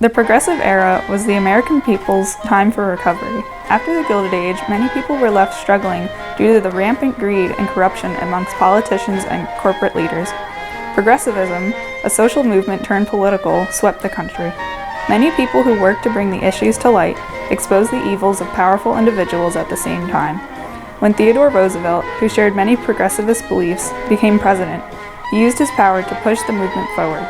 The Progressive Era was the American people's time for recovery. After the Gilded Age, many people were left struggling due to the rampant greed and corruption amongst politicians and corporate leaders. Progressivism, a social movement turned political, swept the country. Many people who worked to bring the issues to light exposed the evils of powerful individuals at the same time. When Theodore Roosevelt, who shared many progressivist beliefs, became president, he used his power to push the movement forward.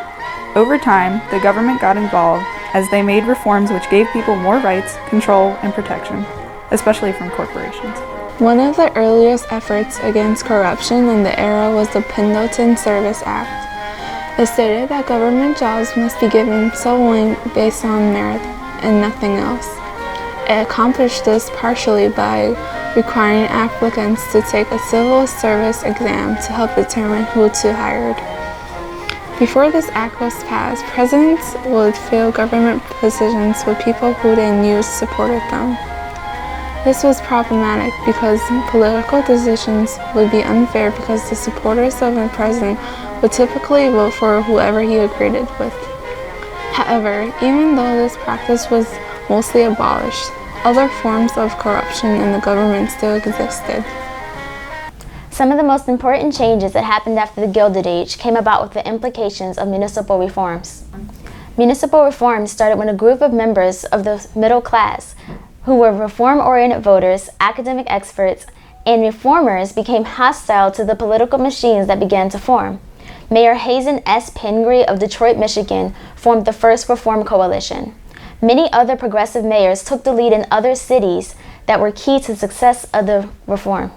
Over time, the government got involved as they made reforms which gave people more rights, control, and protection, especially from corporations. One of the earliest efforts against corruption in the era was the Pendleton Service Act. It stated that government jobs must be given solely based on merit and nothing else. It accomplished this partially by requiring applicants to take a civil service exam to help determine who to hire. Before this act was passed, presidents would fill government positions with people who they knew supported them. This was problematic because political decisions would be unfair because the supporters of a president would typically vote for whoever he agreed with. However, even though this practice was mostly abolished, other forms of corruption in the government still existed. Some of the most important changes that happened after the Gilded Age came about with the implications of municipal reforms. Municipal reforms started when a group of members of the middle class, who were reform-oriented voters, academic experts, and reformers, became hostile to the political machines that began to form. Mayor Hazen S. Pingree of Detroit, Michigan, formed the first Reform Coalition. Many other progressive mayors took the lead in other cities that were key to the success of the reform.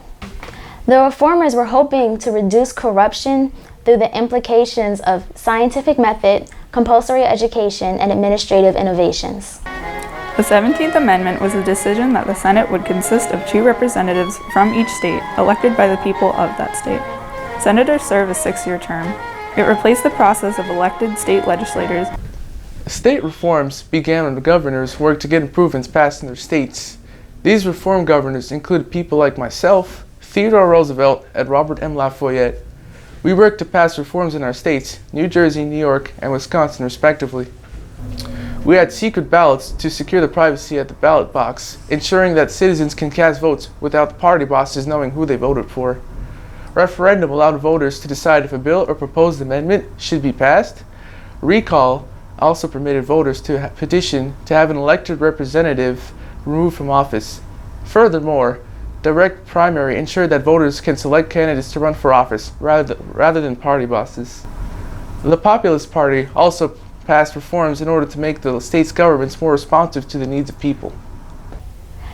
The reformers were hoping to reduce corruption through the implications of scientific method, compulsory education, and administrative innovations. The 17th Amendment was a decision that the Senate would consist of 2 representatives from each state, elected by the people of that state. Senators serve a 6-year term. It replaced the process of elected state legislators. State reforms began when the governors worked to get improvements passed in their states. These reform governors included people like myself, Theodore Roosevelt, and Robert M. Lafayette. We worked to pass reforms in our states, New Jersey, New York, and Wisconsin, respectively. We had secret ballots to secure the privacy at the ballot box, ensuring that citizens can cast votes without the party bosses knowing who they voted for. Referendum allowed voters to decide if a bill or proposed amendment should be passed. Recall also permitted voters to petition to have an elected representative removed from office. Furthermore, direct primary ensured that voters can select candidates to run for office rather than party bosses. The Populist Party also passed reforms in order to make the state's governments more responsive to the needs of people.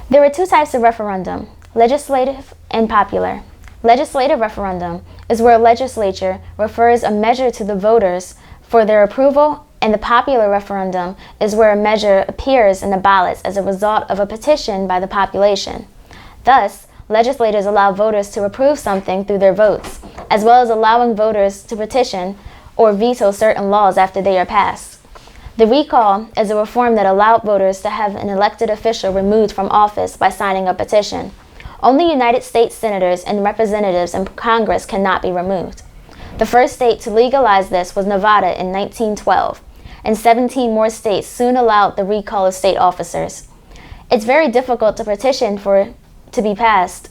There were 2 types of referendum, legislative and popular. Legislative referendum is where a legislature refers a measure to the voters for their approval, and the popular referendum is where a measure appears in the ballots as a result of a petition by the population. Thus, legislators allow voters to approve something through their votes, as well as allowing voters to petition or veto certain laws after they are passed. The recall is a reform that allowed voters to have an elected official removed from office by signing a petition. Only United States senators and representatives in Congress cannot be removed. The first state to legalize this was Nevada in 1912, and 17 more states soon allowed the recall of state officers. It's very difficult to petition for it to be passed,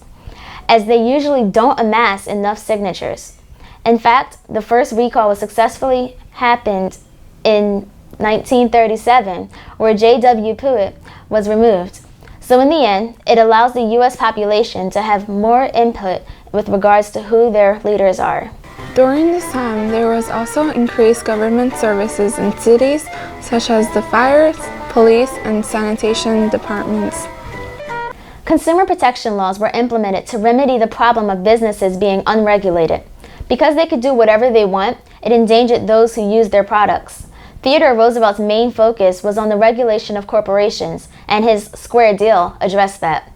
as they usually don't amass enough signatures. In fact, the first recall was successfully happened in 1937, where J.W. Pruitt was removed. So in the end, it allows the U.S. population to have more input with regards to who their leaders are. During this time, there was also increased government services in cities such as the fire, police, and sanitation departments. Consumer protection laws were implemented to remedy the problem of businesses being unregulated. Because they could do whatever they want, it endangered those who used their products. Theodore Roosevelt's main focus was on the regulation of corporations, and his Square Deal addressed that.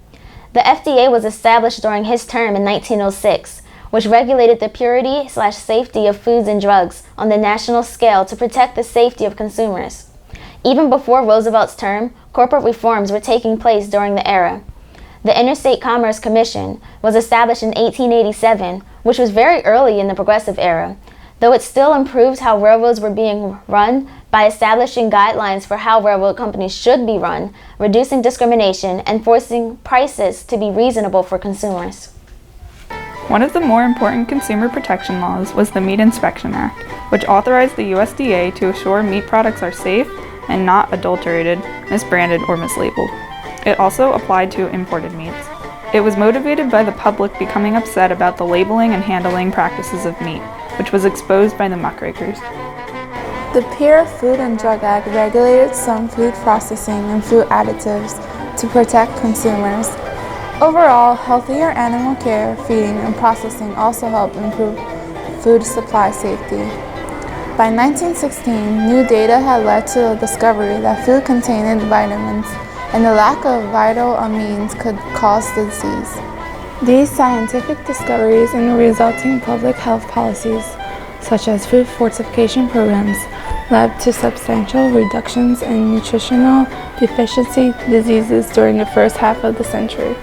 The FDA was established during his term in 1906, which regulated the purity/safety of foods and drugs on the national scale to protect the safety of consumers. Even before Roosevelt's term, corporate reforms were taking place during the era. The Interstate Commerce Commission was established in 1887, which was very early in the Progressive Era. Though it still improved how railroads were being run, by establishing guidelines for how railroad companies should be run, reducing discrimination, and forcing prices to be reasonable for consumers. One of the more important consumer protection laws was the Meat Inspection Act, which authorized the USDA to assure meat products are safe and not adulterated, misbranded, or mislabeled. It also applied to imported meats. It was motivated by the public becoming upset about the labeling and handling practices of meat, which was exposed by the muckrakers. The Pure Food and Drug Act regulated some food processing and food additives to protect consumers. Overall, healthier animal care, feeding, and processing also helped improve food supply safety. By 1916, new data had led to the discovery that food contained vitamins, and the lack of vital amines could cause disease. These scientific discoveries and the resulting public health policies, such as food fortification programs, led to substantial reductions in nutritional deficiency diseases during the first half of the century.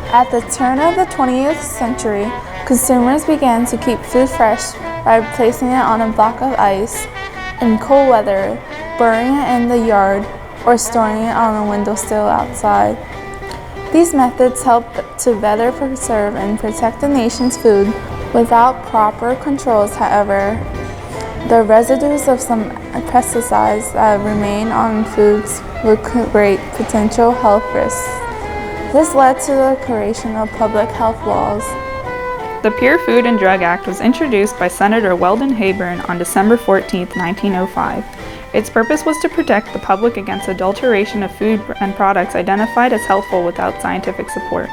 At the turn of the 20th century, consumers began to keep food fresh by placing it on a block of ice in cold weather, burying it in the yard, or storing it on a windowsill outside. These methods helped to better preserve and protect the nation's food. Without proper controls, however, the residues of some pesticides that remain on foods would create potential health risks. This led to the creation of public health laws. The Pure Food and Drug Act was introduced by Senator Weldon Hayburn on December 14, 1905. Its purpose was to protect the public against adulteration of food and products identified as healthful without scientific support.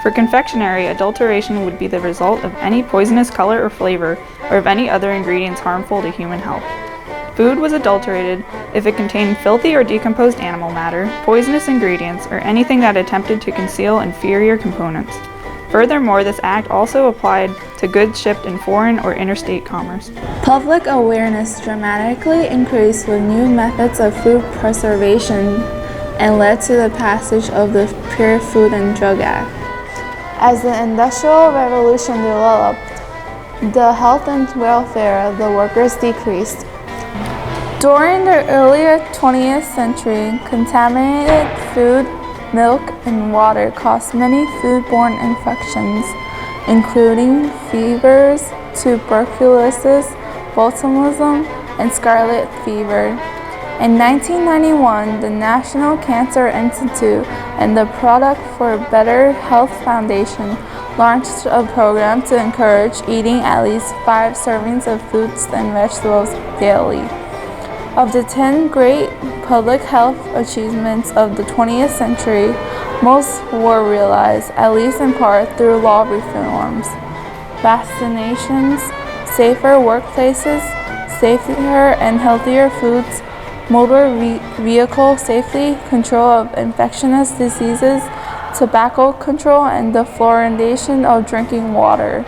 For confectionery, adulteration would be the result of any poisonous color or flavor, or of any other ingredients harmful to human health. Food was adulterated if it contained filthy or decomposed animal matter, poisonous ingredients, or anything that attempted to conceal inferior components. Furthermore, this act also applied to goods shipped in foreign or interstate commerce. Public awareness dramatically increased with new methods of food preservation and led to the passage of the Pure Food and Drug Act. As the Industrial Revolution developed, the health and welfare of the workers decreased. During the earlier 20th century, contaminated food, milk, and water caused many foodborne infections, including fevers, tuberculosis, botulism, and scarlet fever. In 1991, the National Cancer Institute and the Product for Better Health Foundation launched a program to encourage eating at least 5 servings of fruits and vegetables daily. Of the 10 great public health achievements of the 20th century, most were realized, at least in part, through law reforms. Vaccinations, safer workplaces, safer and healthier foods, motor vehicle safety, control of infectious diseases, tobacco control, and the fluoridation of drinking water.